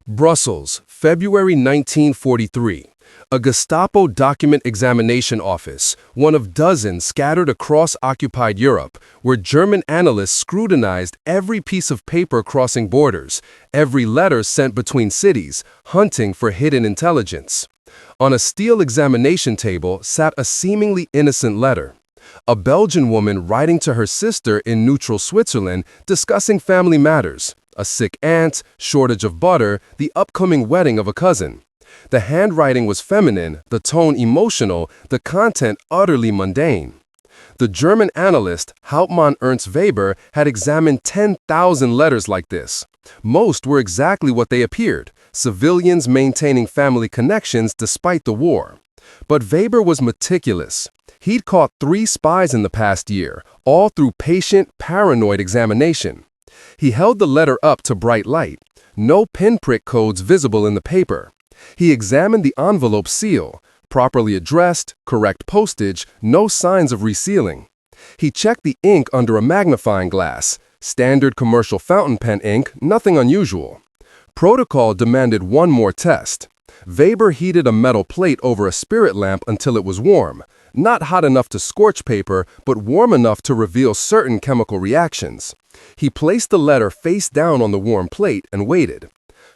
Brussels, February 1943. A Gestapo document examination office, one of dozens scattered across occupied Europe, where German analysts scrutinized every piece of paper crossing borders, every letter sent between cities, hunting for hidden intelligence. On a steel examination table sat a seemingly innocent letter. A Belgian woman writing to her sister in neutral Switzerland discussing family matters, a sick aunt, shortage of butter, the upcoming wedding of a cousin. The handwriting was feminine, the tone emotional, the content utterly mundane. The German analyst Hauptmann Ernst Weber had examined 10,000 letters like this. Most were exactly what they appeared, civilians maintaining family connections despite the war. But Weber was meticulous. He'd caught 3 spies in the past year, all through patient, paranoid examination. He held the letter up to bright light. No pinprick codes visible in the paper. He examined the envelope seal, properly addressed, correct postage, no signs of resealing. He checked the ink under a magnifying glass. Standard commercial fountain pen ink, nothing unusual. Protocol demanded one more test. Weber heated a metal plate over a spirit lamp until it was warm, not hot enough to scorch paper, but warm enough to reveal certain chemical reactions. He placed the letter face down on the warm plate and waited.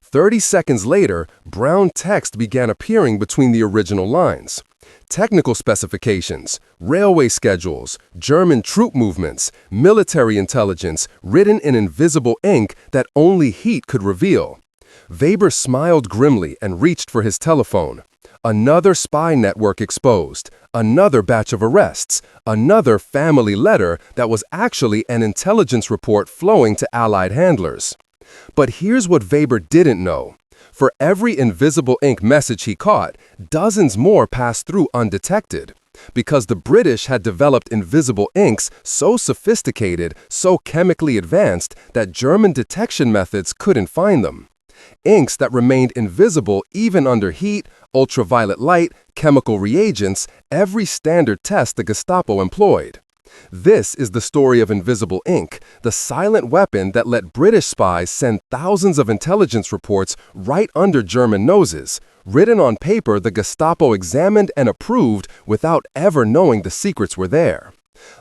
30 seconds later, brown text began appearing between the original lines. Technical specifications, railway schedules, German troop movements, military intelligence, written in invisible ink that only heat could reveal. Weber smiled grimly and reached for his telephone. Another spy network exposed, another batch of arrests, another family letter that was actually an intelligence report flowing to Allied handlers. But here's what Weber didn't know. For every invisible ink message he caught, dozens more passed through undetected. Because the British had developed invisible inks so sophisticated, so chemically advanced, that German detection methods couldn't find them. Inks that remained invisible even under heat, ultraviolet light, chemical reagents, every standard test the Gestapo employed. This is the story of invisible ink, the silent weapon that let British spies send thousands of intelligence reports right under German noses, written on paper the Gestapo examined and approved without ever knowing the secrets were there.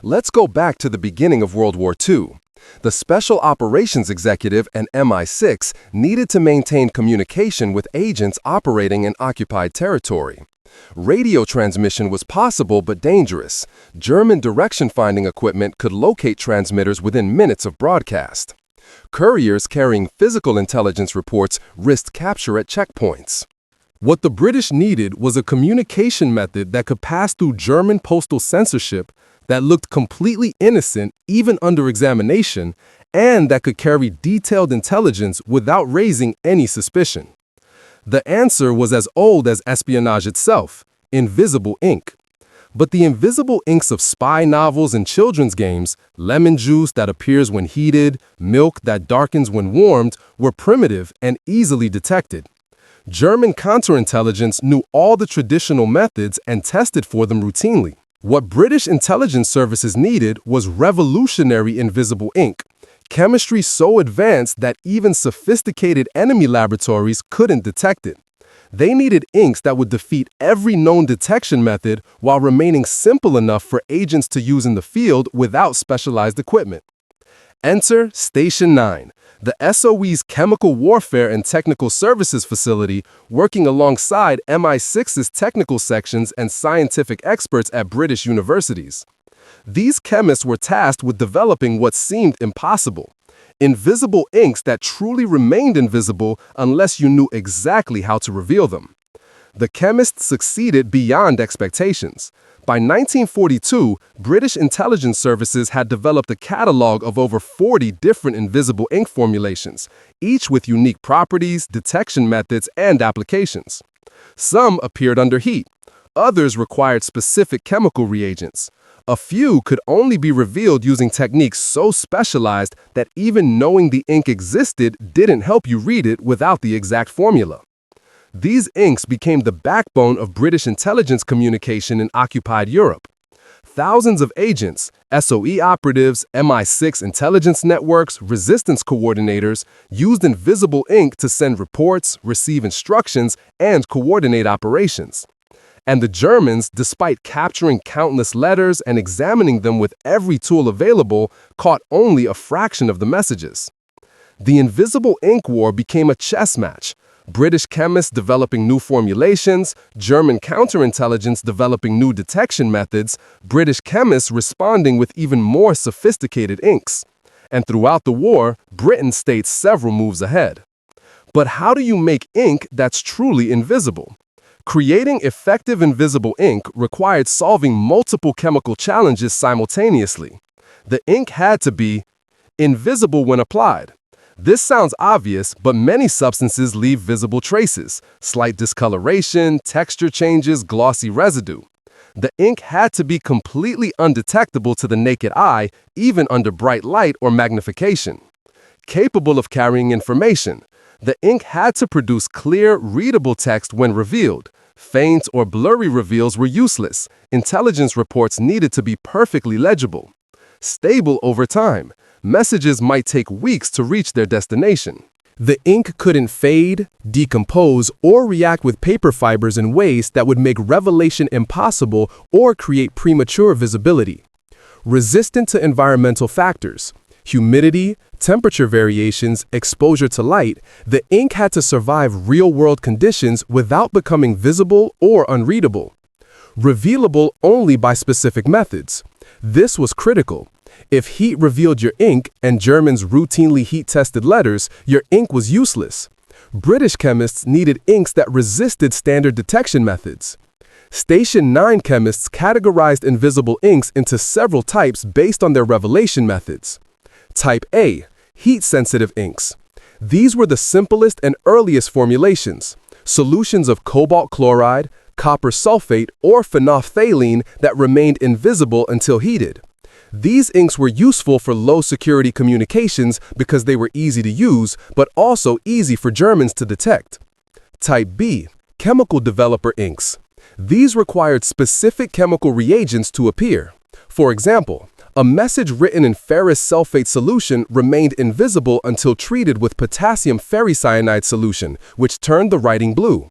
Let's go back to the beginning of World War II. The Special Operations Executive and MI6 needed to maintain communication with agents operating in occupied territory. Radio transmission was possible but dangerous. German direction-finding equipment could locate transmitters within minutes of broadcast. Couriers carrying physical intelligence reports risked capture at checkpoints. What the British needed was a communication method that could pass through German postal censorship, that looked completely innocent even under examination, and that could carry detailed intelligence without raising any suspicion. The answer was as old as espionage itself: invisible ink. But the invisible inks of spy novels and children's games, lemon juice that appears when heated, milk that darkens when warmed, were primitive and easily detected. German counterintelligence knew all the traditional methods and tested for them routinely. What British intelligence services needed was revolutionary invisible ink, chemistry so advanced that even sophisticated enemy laboratories couldn't detect it. They needed inks that would defeat every known detection method while remaining simple enough for agents to use in the field without specialized equipment. Enter Station 9, the SOE's Chemical Warfare and Technical Services Facility, working alongside MI6's technical sections and scientific experts at British universities. These chemists were tasked with developing what seemed impossible: invisible inks that truly remained invisible unless you knew exactly how to reveal them. The chemists succeeded beyond expectations. By 1942, British intelligence services had developed a catalog of over 40 different invisible ink formulations, each with unique properties, detection methods, and applications. Some appeared under heat. Others required specific chemical reagents. A few could only be revealed using techniques so specialized that even knowing the ink existed didn't help you read it without the exact formula. These inks became the backbone of British intelligence communication in occupied Europe. Thousands of agents, SOE operatives, MI6 intelligence networks, resistance coordinators, used invisible ink to send reports, receive instructions, and coordinate operations. And the Germans, despite capturing countless letters and examining them with every tool available, caught only a fraction of the messages. The invisible ink war became a chess match. British chemists developing new formulations, German counterintelligence developing new detection methods, British chemists responding with even more sophisticated inks. And throughout the war, Britain stayed several moves ahead. But how do you make ink that's truly invisible? Creating effective invisible ink required solving multiple chemical challenges simultaneously. The ink had to be invisible when applied. This sounds obvious, but many substances leave visible traces, slight discoloration, texture changes, glossy residue. The ink had to be completely undetectable to the naked eye, even under bright light or magnification. Capable of carrying information, the ink had to produce clear, readable text when revealed. Faint or blurry reveals were useless. Intelligence reports needed to be perfectly legible. Stable over time. Messages might take weeks to reach their destination. The ink couldn't fade, decompose, or react with paper fibers in ways that would make revelation impossible or create premature visibility. Resistant to environmental factors, humidity, temperature variations, exposure to light, the ink had to survive real-world conditions without becoming visible or unreadable. Revealable only by specific methods. This was critical. If heat revealed your ink, and Germans routinely heat-tested letters, your ink was useless. British chemists needed inks that resisted standard detection methods. Station 9 chemists categorized invisible inks into several types based on their revelation methods. Type A, heat-sensitive inks. These were the simplest and earliest formulations, solutions of cobalt chloride, copper sulfate, or phenolphthalein that remained invisible until heated. These inks were useful for low-security communications because they were easy to use, but also easy for Germans to detect. Type B, chemical developer inks. These required specific chemical reagents to appear. For example, a message written in ferrous sulfate solution remained invisible until treated with potassium ferricyanide solution, which turned the writing blue.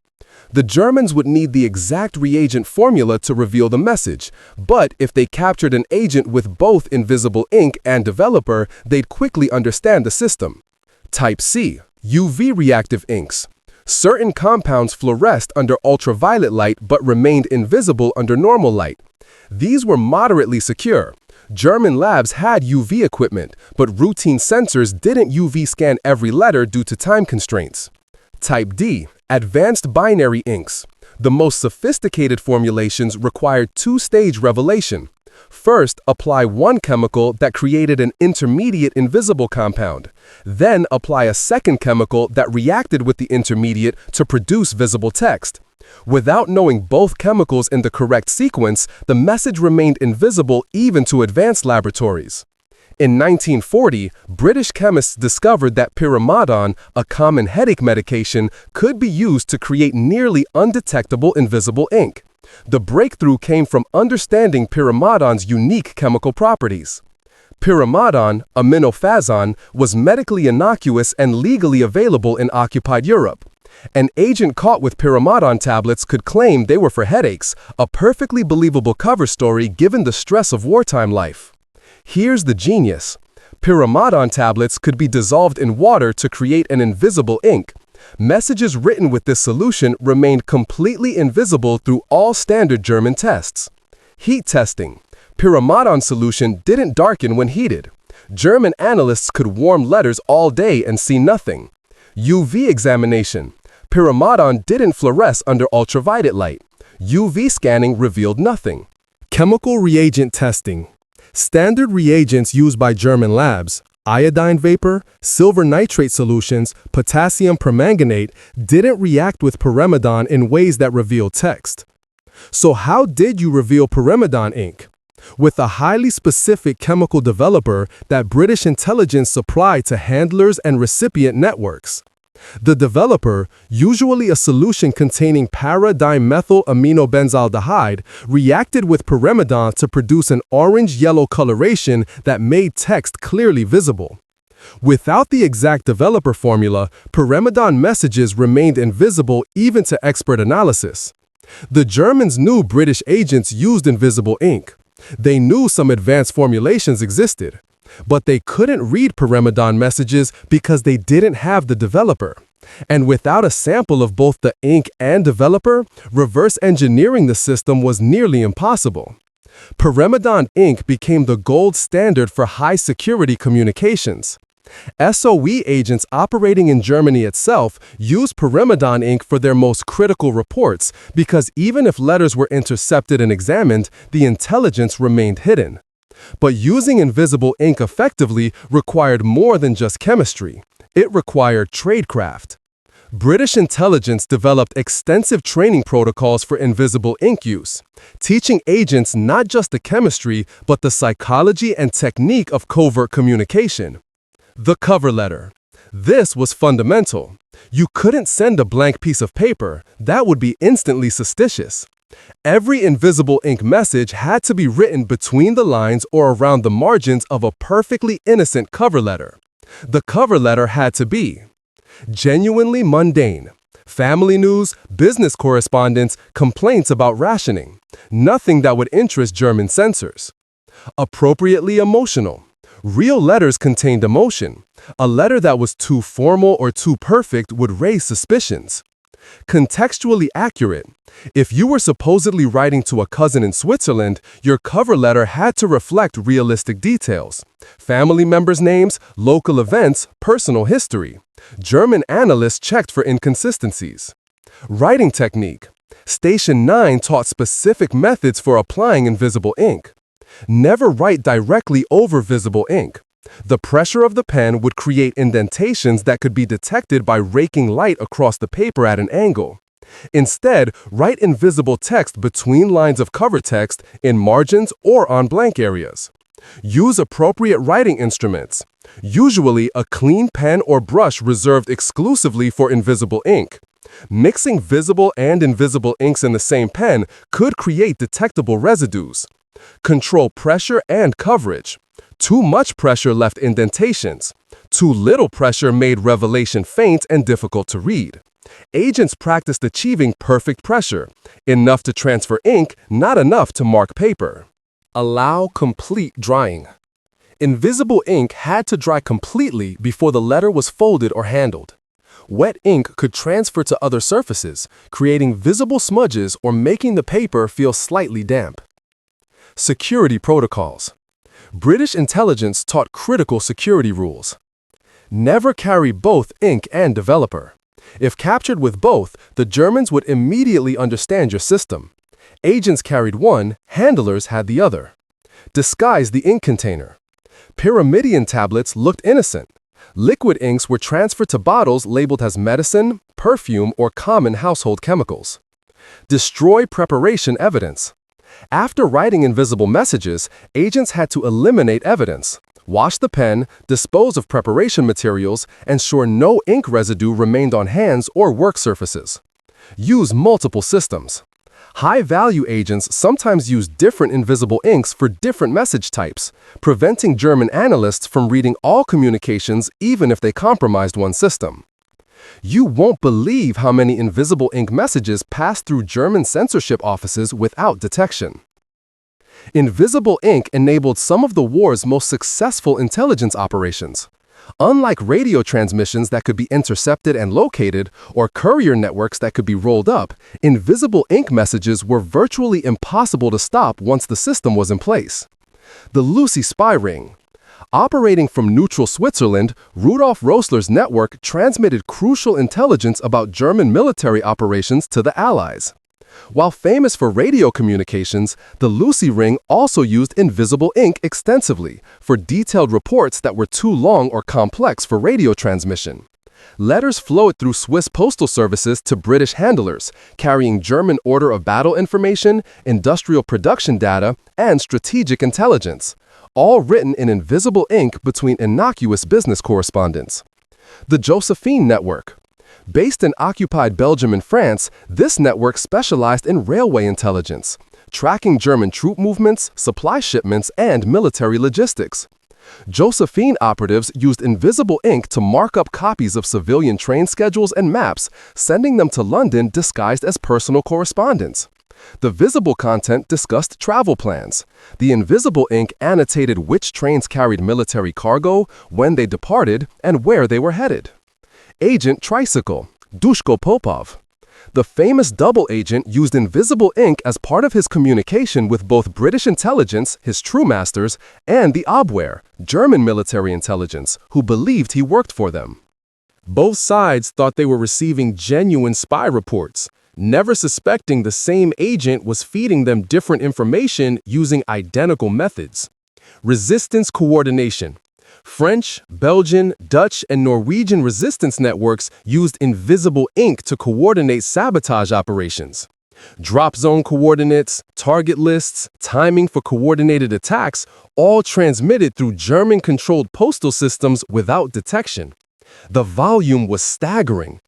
The Germans would need the exact reagent formula to reveal the message, but if they captured an agent with both invisible ink and developer, they'd quickly understand the system. Type C, UV reactive inks. Certain compounds fluoresced under ultraviolet light but remained invisible under normal light. These were moderately secure. German labs had UV equipment, but routine sensors didn't UV scan every letter due to time constraints. Type D, advanced binary inks. The most sophisticated formulations required two-stage revelation. First, apply one chemical that created an intermediate invisible compound. Then apply a second chemical that reacted with the intermediate to produce visible text. Without knowing both chemicals in the correct sequence, the message remained invisible even to advanced laboratories. In 1940, British chemists discovered that pyrimidine, a common headache medication, could be used to create nearly undetectable invisible ink. The breakthrough came from understanding pyrimidine's unique chemical properties. Pyrimidine, aminophazon, was medically innocuous and legally available in occupied Europe. An agent caught with pyrimidine tablets could claim they were for headaches, a perfectly believable cover story given the stress of wartime life. Here's the genius. Pyrimidine tablets could be dissolved in water to create an invisible ink. Messages written with this solution remained completely invisible through all standard German tests. Heat testing. Pyrimidine solution didn't darken when heated. German analysts could warm letters all day and see nothing. UV examination. Pyrimidine didn't fluoresce under ultraviolet light. UV scanning revealed nothing. Chemical reagent testing. Standard reagents used by German labs, iodine vapor, silver nitrate solutions, potassium permanganate, didn't react with pyrimidine in ways that revealed text. So how did you reveal pyrimidine ink? With a highly specific chemical developer that British intelligence supplied to handlers and recipient networks. The developer, usually a solution containing para-dimethyl-aminobenzaldehyde, reacted with pyrimidine to produce an orange-yellow coloration that made text clearly visible. Without the exact developer formula, pyrimidine messages remained invisible even to expert analysis. The Germans knew British agents used invisible ink. They knew some advanced formulations existed. But they couldn't read pyrimidine messages because they didn't have the developer. And without a sample of both the ink and developer, reverse engineering the system was nearly impossible. Pyrimidine ink became the gold standard for high-security communications. SOE agents operating in Germany itself used pyrimidine ink for their most critical reports because even if letters were intercepted and examined, the intelligence remained hidden. But using invisible ink effectively required more than just chemistry. It required tradecraft. British intelligence developed extensive training protocols for invisible ink use, teaching agents not just the chemistry, but the psychology and technique of covert communication. The cover letter. This was fundamental. You couldn't send a blank piece of paper. That would be instantly suspicious. Every invisible ink message had to be written between the lines or around the margins of a perfectly innocent cover letter. The cover letter had to be genuinely mundane. Family news, business correspondence, complaints about rationing. Nothing that would interest German censors. Appropriately emotional. Real letters contained emotion. A letter that was too formal or too perfect would raise suspicions. Contextually accurate. If you were supposedly writing to a cousin in Switzerland, your cover letter had to reflect realistic details. Family members' names, local events, personal history. German analysts checked for inconsistencies. Writing technique. Station 9 taught specific methods for applying invisible ink. Never write directly over visible ink. The pressure of the pen would create indentations that could be detected by raking light across the paper at an angle. Instead, write invisible text between lines of cover text, in margins, or on blank areas. Use appropriate writing instruments. Usually, a clean pen or brush reserved exclusively for invisible ink. Mixing visible and invisible inks in the same pen could create detectable residues. Control pressure and coverage. Too much pressure left indentations. Too little pressure made revelation faint and difficult to read. Agents practiced achieving perfect pressure, enough to transfer ink, not enough to mark paper. Allow complete drying. Invisible ink had to dry completely before the letter was folded or handled. Wet ink could transfer to other surfaces, creating visible smudges or making the paper feel slightly damp. Security protocols. British intelligence taught critical security rules. Never carry both ink and developer. If captured with both, the Germans would immediately understand your system. Agents carried one, handlers had the other. Disguise the ink container. Pyrimidion tablets looked innocent. Liquid inks were transferred to bottles labeled as medicine, perfume, or common household chemicals. Destroy preparation evidence. After writing invisible messages, agents had to eliminate evidence, wash the pen, dispose of preparation materials, ensure no ink residue remained on hands or work surfaces. Use multiple systems. High-value agents sometimes use different invisible inks for different message types, preventing German analysts from reading all communications even if they compromised one system. You won't believe how many invisible ink messages passed through German censorship offices without detection. Invisible ink enabled some of the war's most successful intelligence operations. Unlike radio transmissions that could be intercepted and located, or courier networks that could be rolled up, invisible ink messages were virtually impossible to stop once the system was in place. The Lucy spy ring. Operating from neutral Switzerland, Rudolf Roessler's network transmitted crucial intelligence about German military operations to the Allies. While famous for radio communications, the Lucy ring also used invisible ink extensively for detailed reports that were too long or complex for radio transmission. Letters flowed through Swiss postal services to British handlers, carrying German order of battle information, industrial production data, and strategic intelligence, all written in invisible ink between innocuous business correspondence. The Josephine Network. Based in occupied Belgium and France, this network specialized in railway intelligence, tracking German troop movements, supply shipments, and military logistics. Josephine operatives used invisible ink to mark up copies of civilian train schedules and maps, sending them to London disguised as personal correspondence. The visible content discussed travel plans. The invisible ink annotated which trains carried military cargo, when they departed, and where they were headed. Agent Tricycle, Dushko Popov. The famous double agent used invisible ink as part of his communication with both British intelligence, his true masters, and the Abwehr, German military intelligence, who believed he worked for them. Both sides thought they were receiving genuine spy reports, never suspecting the same agent was feeding them different information using identical methods. Resistance coordination. French, Belgian, Dutch, and Norwegian resistance networks used invisible ink to coordinate sabotage operations. Drop zone coordinates, target lists, timing for coordinated attacks, all transmitted through German-controlled postal systems without detection. The volume was staggering.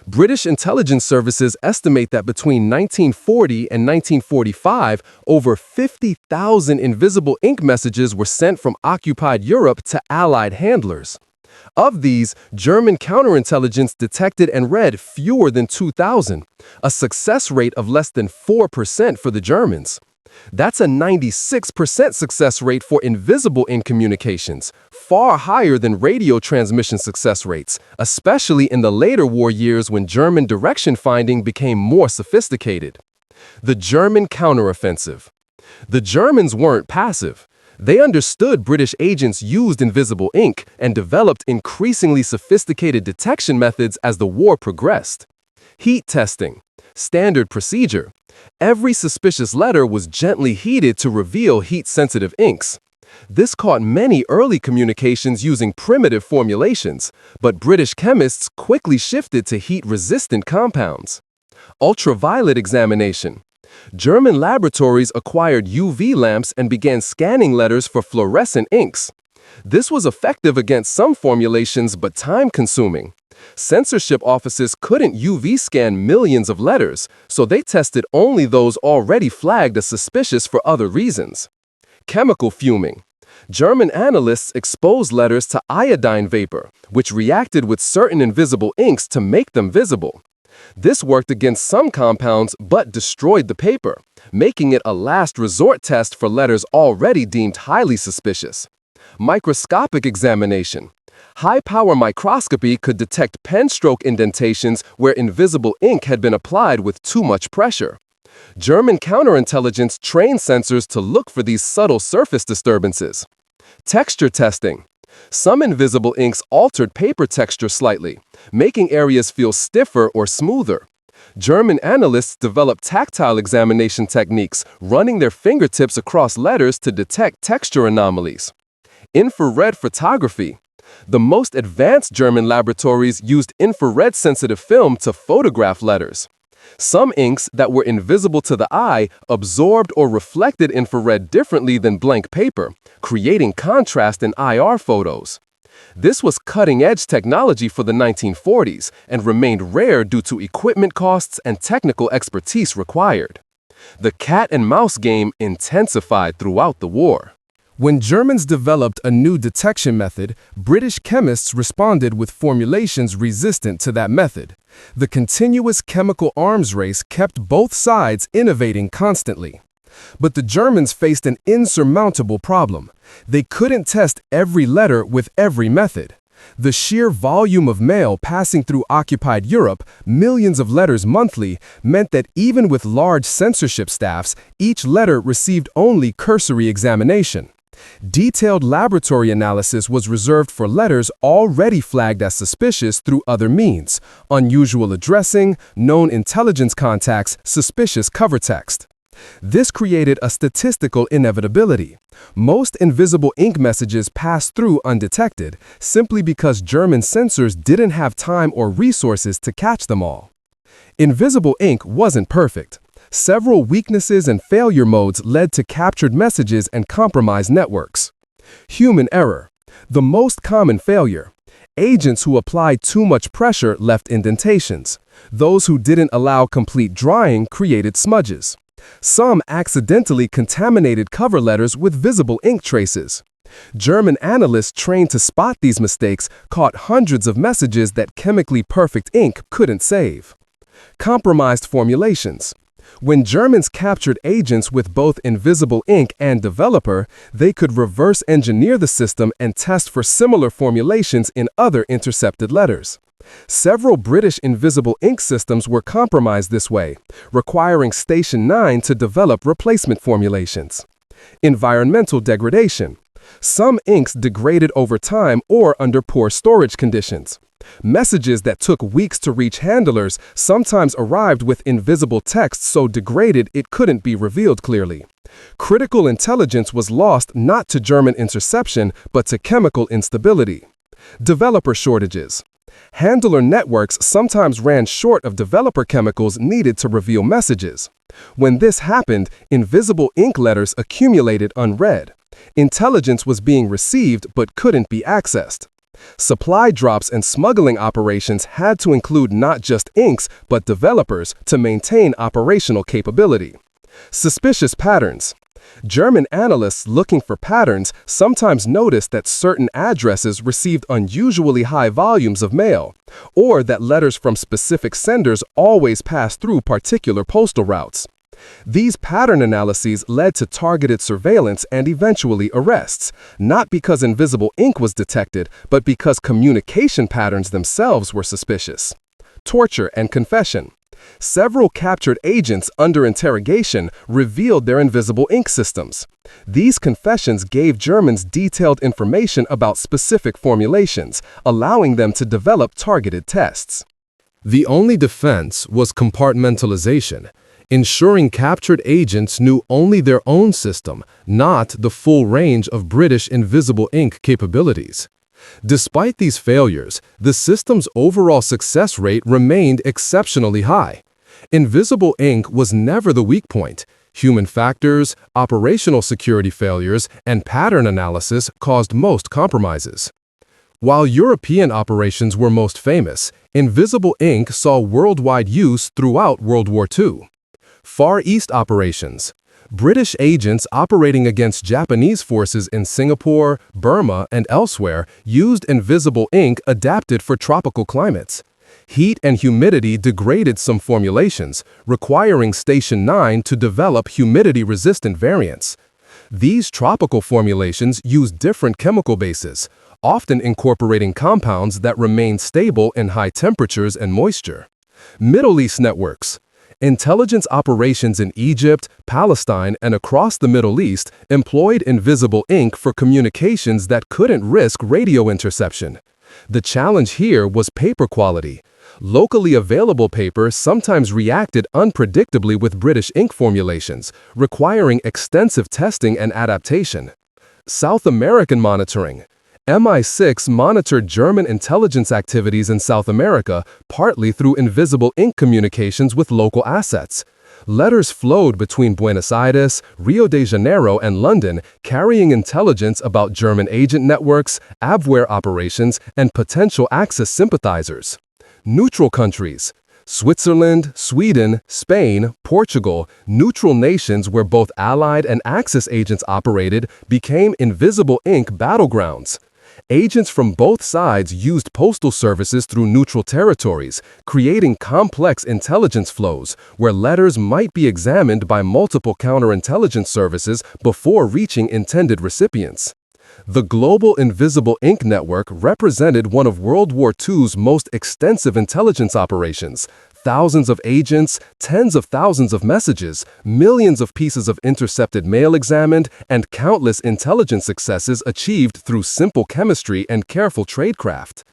British intelligence services estimate that between 1940 and 1945, over 50,000 invisible ink messages were sent from occupied Europe to Allied handlers. Of these, German counterintelligence detected and read fewer than 2,000, a success rate of less than 4% for the Germans. That's a 96% success rate for invisible ink communications, far higher than radio transmission success rates, especially in the later war years when German direction finding became more sophisticated. The German counteroffensive. The Germans weren't passive. They understood British agents used invisible ink and developed increasingly sophisticated detection methods as the war progressed. Heat testing. Standard procedure. Every suspicious letter was gently heated to reveal heat-sensitive inks. This caught many early communications using primitive formulations, but British chemists quickly shifted to heat-resistant compounds. Ultraviolet examination. German laboratories acquired UV lamps and began scanning letters for fluorescent inks. This was effective against some formulations but time-consuming. Censorship offices couldn't UV scan millions of letters, so they tested only those already flagged as suspicious for other reasons. Chemical fuming. German analysts exposed letters to iodine vapor, which reacted with certain invisible inks to make them visible. This worked against some compounds but destroyed the paper, making it a last resort test for letters already deemed highly suspicious. Microscopic examination. High-power microscopy could detect pen stroke indentations where invisible ink had been applied with too much pressure. German counterintelligence trained sensors to look for these subtle surface disturbances. Texture testing. Some invisible inks altered paper texture slightly, making areas feel stiffer or smoother. German analysts developed tactile examination techniques, running their fingertips across letters to detect texture anomalies. Infrared photography. The most advanced German laboratories used infrared-sensitive film to photograph letters. Some inks that were invisible to the eye absorbed or reflected infrared differently than blank paper, creating contrast in IR photos. This was cutting-edge technology for the 1940s and remained rare due to equipment costs and technical expertise required. The cat-and-mouse game intensified throughout the war. When Germans developed a new detection method, British chemists responded with formulations resistant to that method. The continuous chemical arms race kept both sides innovating constantly. But the Germans faced an insurmountable problem. They couldn't test every letter with every method. The sheer volume of mail passing through occupied Europe, millions of letters monthly, meant that even with large censorship staffs, each letter received only cursory examination. Detailed laboratory analysis was reserved for letters already flagged as suspicious through other means: unusual addressing, known intelligence contacts, suspicious cover text. This created a statistical inevitability. Most invisible ink messages passed through undetected, simply because German censors didn't have time or resources to catch them all. Invisible ink wasn't perfect. Several weaknesses and failure modes led to captured messages and compromised networks. Human error. The most common failure. Agents who applied too much pressure left indentations. Those who didn't allow complete drying created smudges. Some accidentally contaminated cover letters with visible ink traces. German analysts trained to spot these mistakes caught hundreds of messages that chemically perfect ink couldn't save. Compromised formulations. When Germans captured agents with both invisible ink and developer, they could reverse engineer the system and test for similar formulations in other intercepted letters. Several British invisible ink systems were compromised this way, requiring Station 9 to develop replacement formulations. Environmental degradation. Some inks degraded over time or under poor storage conditions. Messages that took weeks to reach handlers sometimes arrived with invisible text so degraded it couldn't be revealed clearly. Critical intelligence was lost not to German interception but to chemical instability. Developer shortages. Handler networks sometimes ran short of developer chemicals needed to reveal messages. When this happened, invisible ink letters accumulated unread. Intelligence was being received but couldn't be accessed. Supply drops and smuggling operations had to include not just inks but developers to maintain operational capability. Suspicious patterns. German analysts looking for patterns sometimes noticed that certain addresses received unusually high volumes of mail, or that letters from specific senders always passed through particular postal routes. These pattern analyses led to targeted surveillance and eventually arrests, not because invisible ink was detected, but because communication patterns themselves were suspicious. Torture and confession. Several captured agents under interrogation revealed their invisible ink systems. These confessions gave Germans detailed information about specific formulations, allowing them to develop targeted tests. The only defense was compartmentalization, ensuring captured agents knew only their own system, not the full range of British invisible ink capabilities. Despite these failures, the system's overall success rate remained exceptionally high. Invisible ink was never the weak point. Human factors, operational security failures, and pattern analysis caused most compromises. While European operations were most famous, invisible ink saw worldwide use throughout World War II. Far East operations. British agents operating against Japanese forces in Singapore, Burma, and elsewhere used invisible ink adapted for tropical climates. Heat and humidity degraded some formulations, requiring Station 9 to develop humidity-resistant variants. These tropical formulations use different chemical bases, often incorporating compounds that remain stable in high temperatures and moisture. Middle East networks. Intelligence operations in Egypt, Palestine, and across the Middle East employed invisible ink for communications that couldn't risk radio interception. The challenge here was paper quality. Locally available paper sometimes reacted unpredictably with British ink formulations, requiring extensive testing and adaptation. South American monitoring. MI6 monitored German intelligence activities in South America partly through invisible ink communications with local assets. Letters flowed between Buenos Aires, Rio de Janeiro, and London, carrying intelligence about German agent networks, Abwehr operations, and potential Axis sympathizers. Neutral countries. Switzerland, Sweden, Spain, Portugal, neutral nations where both Allied and Axis agents operated, became invisible ink battlegrounds. Agents from both sides used postal services through neutral territories, creating complex intelligence flows where letters might be examined by multiple counterintelligence services before reaching intended recipients. The Global Invisible Ink Network represented one of World War II's most extensive intelligence operations. Thousands of agents, tens of thousands of messages, millions of pieces of intercepted mail examined, and countless intelligence successes achieved through simple chemistry and careful tradecraft.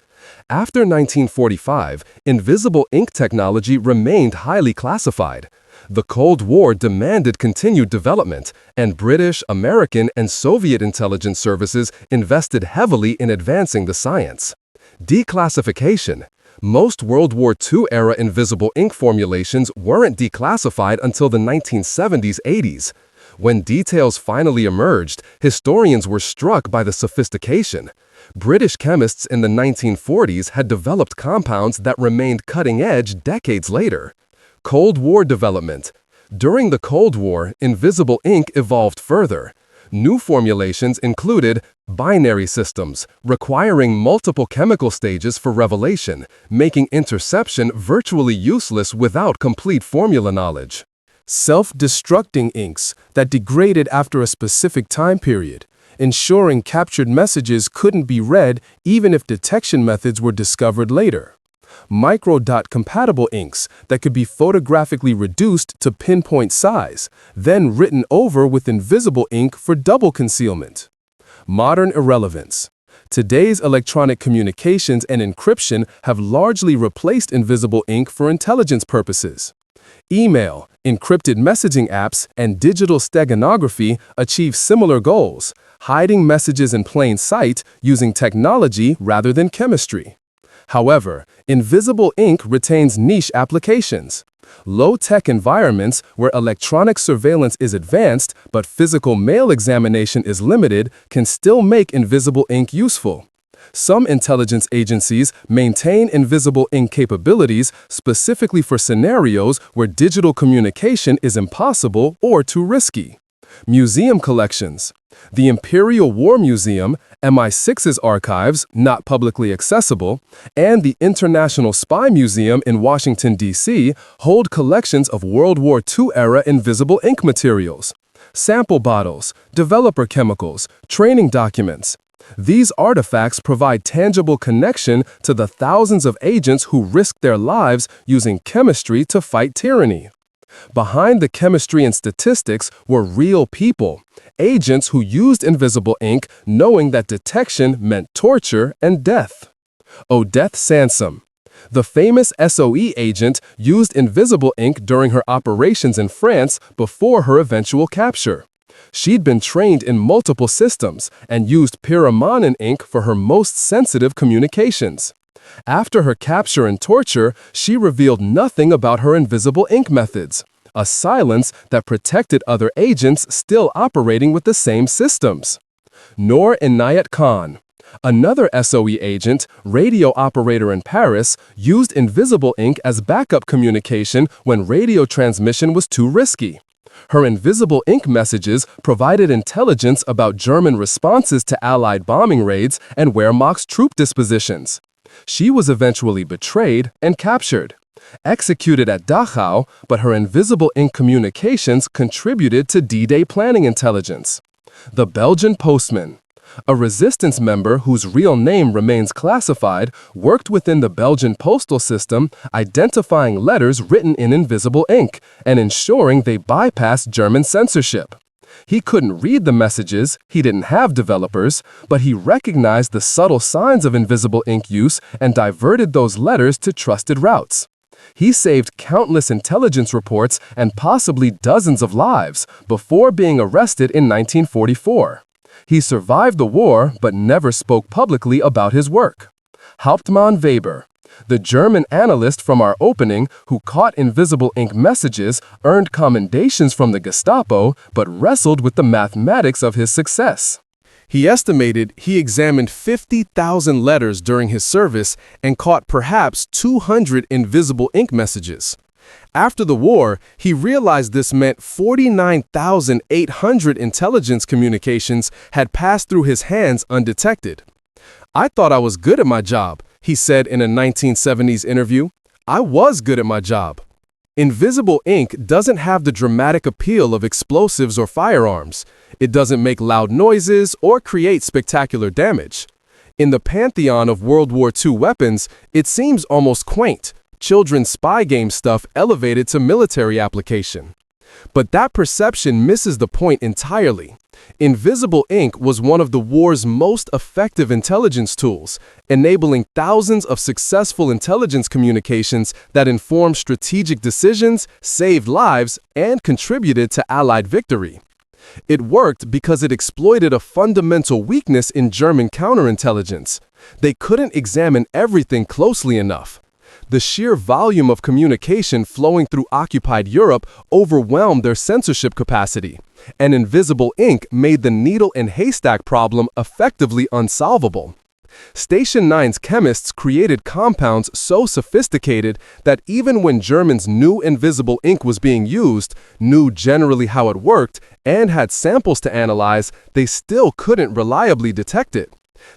After 1945, invisible ink technology remained highly classified. The Cold War demanded continued development, and British, American, and Soviet intelligence services invested heavily in advancing the science. Declassification. Most World War II-era invisible ink formulations weren't declassified until the 1970s-80s. When details finally emerged, historians were struck by the sophistication. British chemists in the 1940s had developed compounds that remained cutting-edge decades later. Cold War development. During the Cold War, invisible ink evolved further. New formulations included binary systems, requiring multiple chemical stages for revelation, making interception virtually useless without complete formula knowledge. Self-destructing inks that degraded after a specific time period, ensuring captured messages couldn't be read even if detection methods were discovered later. Microdot-compatible inks that could be photographically reduced to pinpoint size, then written over with invisible ink for double concealment. Modern irrelevance. Today's electronic communications and encryption have largely replaced invisible ink for intelligence purposes. Email, encrypted messaging apps, and digital steganography achieve similar goals, hiding messages in plain sight using technology rather than chemistry. However, invisible ink retains niche applications. Low-tech environments where electronic surveillance is advanced but physical mail examination is limited can still make invisible ink useful. Some intelligence agencies maintain invisible ink capabilities specifically for scenarios where digital communication is impossible or too risky. Museum collections. The Imperial War Museum, MI6's archives, not publicly accessible, and the International Spy Museum in Washington, D.C. hold collections of World War II-era invisible ink materials. Sample bottles, developer chemicals, training documents. These artifacts provide tangible connection to the thousands of agents who risked their lives using chemistry to fight tyranny. Behind the chemistry and statistics were real people, agents who used invisible ink knowing that detection meant torture and death. Odette Sansom. The famous SOE agent used invisible ink during her operations in France before her eventual capture. She'd been trained in multiple systems and used pyromanin ink for her most sensitive communications. After her capture and torture, she revealed nothing about her invisible ink methods, a silence that protected other agents still operating with the same systems. Noor Inayat Khan. Another SOE agent, radio operator in Paris, used invisible ink as backup communication when radio transmission was too risky. Her invisible ink messages provided intelligence about German responses to Allied bombing raids and Wehrmacht's troop dispositions. She was eventually betrayed and captured, executed at Dachau, but her invisible ink communications contributed to D-Day planning intelligence. The Belgian postman. A resistance member whose real name remains classified worked within the Belgian postal system, identifying letters written in invisible ink and ensuring they bypassed German censorship. He couldn't read the messages, he didn't have developers, but he recognized the subtle signs of invisible ink use and diverted those letters to trusted routes. He saved countless intelligence reports and possibly dozens of lives before being arrested in 1944. He survived the war but never spoke publicly about his work. Hauptmann Weber. The German analyst from our opening who caught invisible ink messages earned commendations from the Gestapo but wrestled with the mathematics of his success. He estimated he examined 50,000 letters during his service and caught perhaps 200 invisible ink messages. After the war, he realized this meant 49,800 intelligence communications had passed through his hands undetected. "I thought I was good at my job," he said in a 1970s interview. "I was good at my job." Invisible ink doesn't have the dramatic appeal of explosives or firearms. It doesn't make loud noises or create spectacular damage. In the pantheon of World War II weapons, it seems almost quaint, children's spy game stuff elevated to military application. But that perception misses the point entirely. Invisible ink was one of the war's most effective intelligence tools, enabling thousands of successful intelligence communications that informed strategic decisions, saved lives, and contributed to Allied victory. It worked because it exploited a fundamental weakness in German counterintelligence. They couldn't examine everything closely enough. The sheer volume of communication flowing through occupied Europe overwhelmed their censorship capacity, and invisible ink made the needle and haystack problem effectively unsolvable. Station 9's chemists created compounds so sophisticated that even when Germans knew invisible ink was being used, knew generally how it worked, and had samples to analyze, they still couldn't reliably detect it.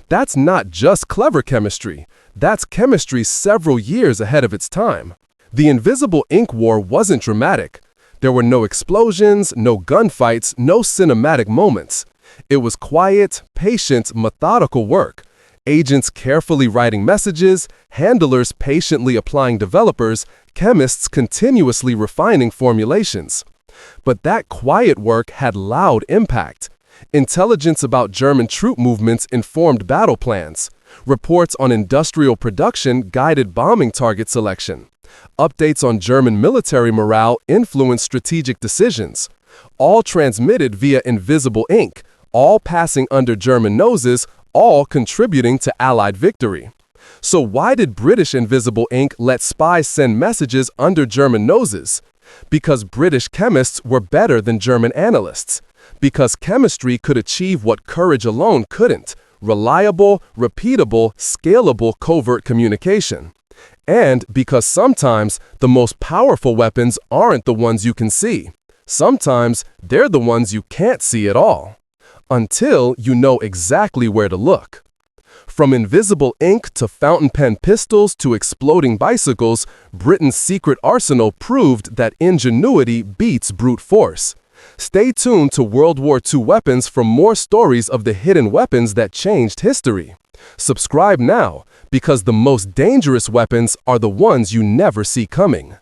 That's not just clever chemistry. That's chemistry several years ahead of its time. The invisible ink war wasn't dramatic. There were no explosions, no gunfights, no cinematic moments. It was quiet, patient, methodical work. Agents carefully writing messages, handlers patiently applying developers, chemists continuously refining formulations. But that quiet work had loud impact. Intelligence about German troop movements informed battle plans. Reports on industrial production guided bombing target selection. Updates on German military morale influenced strategic decisions. All transmitted via invisible ink, all passing under German noses, all contributing to Allied victory. So why did British invisible ink let spies send messages under German noses? Because British chemists were better than German analysts. Because chemistry could achieve what courage alone couldn't: reliable, repeatable, scalable covert communication. And because sometimes the most powerful weapons aren't the ones you can see. Sometimes they're the ones you can't see at all. Until you know exactly where to look. From invisible ink to fountain pen pistols to exploding bicycles, Britain's secret arsenal proved that ingenuity beats brute force. Stay tuned to World War II Weapons for more stories of the hidden weapons that changed history. Subscribe now, because the most dangerous weapons are the ones you never see coming.